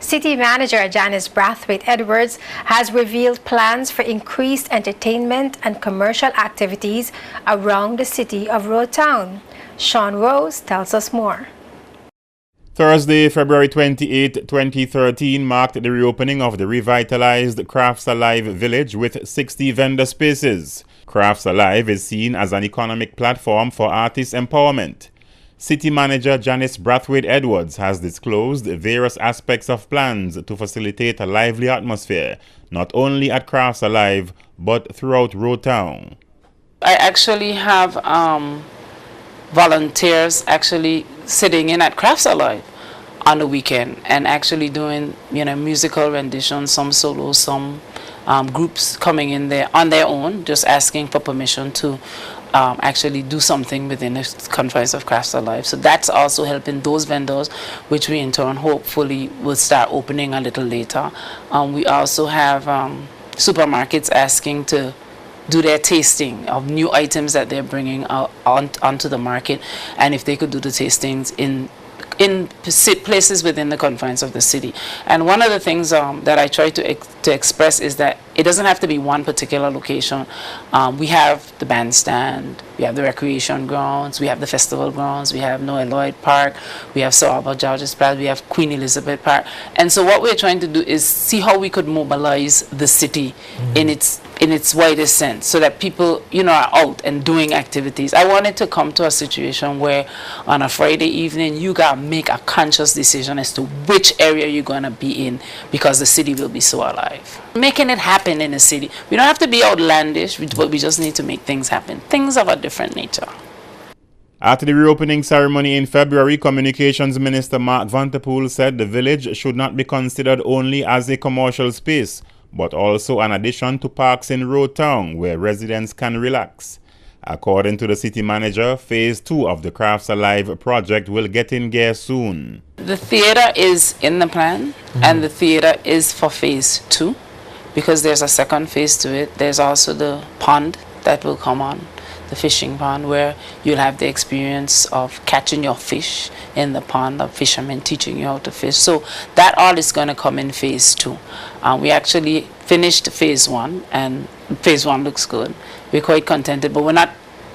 City Manager Janice Brathwaite Edwards has revealed plans for increased entertainment and commercial activities around the city of Road Town. Sean Rose tells us more. Thursday, February 28, 2013 marked the reopening of the revitalized Crafts Alive village with 60 vendor spaces. Crafts Alive is seen as an economic platform for artist empowerment. City Manager Janice Brathwaite Edwards has disclosed various aspects of plans to facilitate a lively atmosphere, not only at Crafts Alive, but throughout Road Town. I actually have volunteers actually sitting in at Crafts Alive on the weekend and actually doing, musical renditions, some solo, some groups coming in there on their own, just asking for permission to actually do something within the confines of Crafts Alive. So that's also helping those vendors, which we in turn hopefully will start opening a little later. We also have supermarkets asking to do their tasting of new items that they're bringing out onto the market, and if they could do the tastings in places within the confines of the city. And one of the things that I try to express is that it doesn't have to be one particular location. We have the bandstand, we have the recreation grounds, we have the festival grounds, we have Noah Lloyd Park, we have Sir Albert Georges Plaza, we have Queen Elizabeth Park. And so what we're trying to do is see how we could mobilize the city in its widest sense, so that people, are out and doing activities. I wanted to come to a situation where on a Friday evening, you gotta make a conscious decision as to which area you're gonna be in, because the city will be so alive. Making it happen in the city. We don't have to be outlandish, but we just need to make things happen. Things of a different nature. At the reopening ceremony in February, Communications Minister Mark Vanterpool said the village should not be considered only as a commercial space, but also an addition to parks in Road Town where residents can relax. According to the city manager, Phase 2 of the Crafts Alive project will get in gear soon. The theater is in the plan, and the theater is for Phase 2, because there's a second phase to it. There's also the pond that will come on, the fishing pond, where you'll have the experience of catching your fish in the pond, of fishermen teaching you how to fish. So that all is going to come in Phase 2. We actually finished Phase 1, and Phase 1 looks good. We're quite contented, but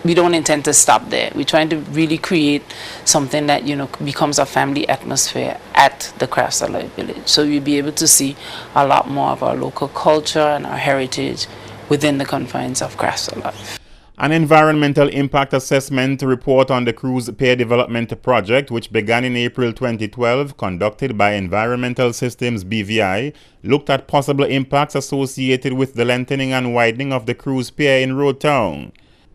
we don't intend to stop there. We're trying to really create something that becomes a family atmosphere at the Crafts Alive village. So you'll be able to see a lot more of our local culture and our heritage within the confines of Crafts Alive. An environmental impact assessment report on the Cruise Pier Development Project, which began in April 2012, conducted by Environmental Systems BVI, looked at possible impacts associated with the lengthening and widening of the cruise pier in Road Town.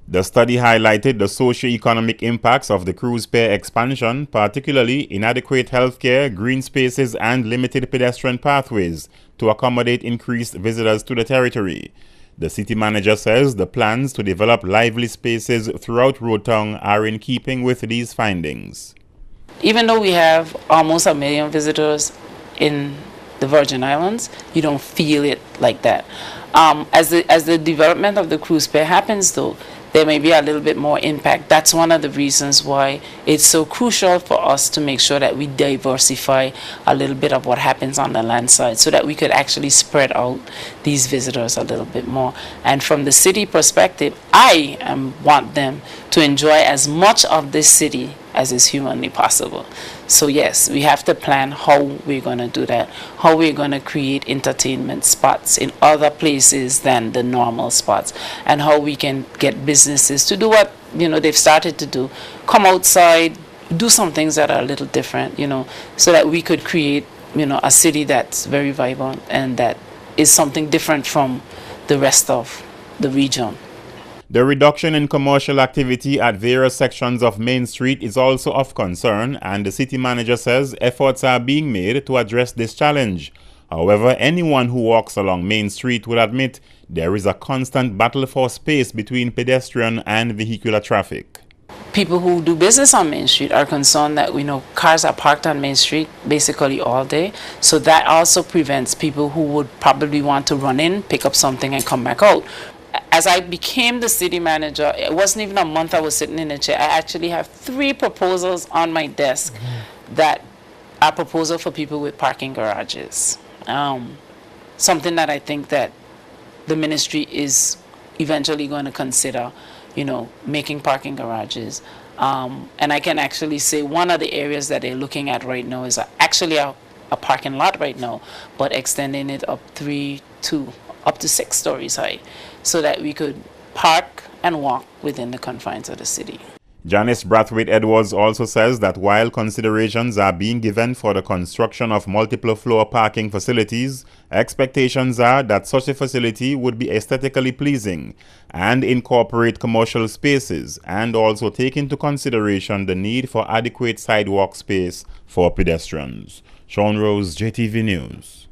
The study highlighted the socio-economic impacts of the cruise pier expansion, particularly inadequate healthcare, green spaces, and limited pedestrian pathways to accommodate increased visitors to the territory. The city manager says the plans to develop lively spaces throughout Road Town are in keeping with these findings. Even though we have almost 1 million visitors in the Virgin Islands, you don't feel it like that. As the development of the cruise pier happens, though, there may be a little bit more impact. That's one of the reasons why it's so crucial for us to make sure that we diversify a little bit of what happens on the land side, so that we could actually spread out these visitors a little bit more. And from the city perspective, I want them to enjoy as much of this city as is humanly possible. So yes, we have to plan how we're going to do that, how we're going to create entertainment spots in other places than the normal spots, and how we can get businesses to do what they've started to do, come outside, do some things that are a little different, so that we could create a city that's very vibrant and that is something different from the rest of the region. The reduction in commercial activity at various sections of Main Street is also of concern, and the city manager says efforts are being made to address this challenge. However, anyone who walks along Main Street will admit there is a constant battle for space between pedestrian and vehicular traffic. People who do business on Main Street are concerned that cars are parked on Main Street basically all day. So that also prevents people who would probably want to run in, pick up something, and come back out. As I became the city manager, it wasn't even a month I was sitting in a chair. I actually have 3 proposals on my desk that our proposal for people with parking garages. Something that I think that the ministry is eventually going to consider, making parking garages. And I can actually say one of the areas that they're looking at right now is actually a parking lot right now, but extending it up to 6 stories high, so that we could park and walk within the confines of the city. Janice Brathwaite Edwards also says that while considerations are being given for the construction of multiple floor parking facilities, expectations are that such a facility would be aesthetically pleasing and incorporate commercial spaces, and also take into consideration the need for adequate sidewalk space for pedestrians. Sean Rose, JTV News.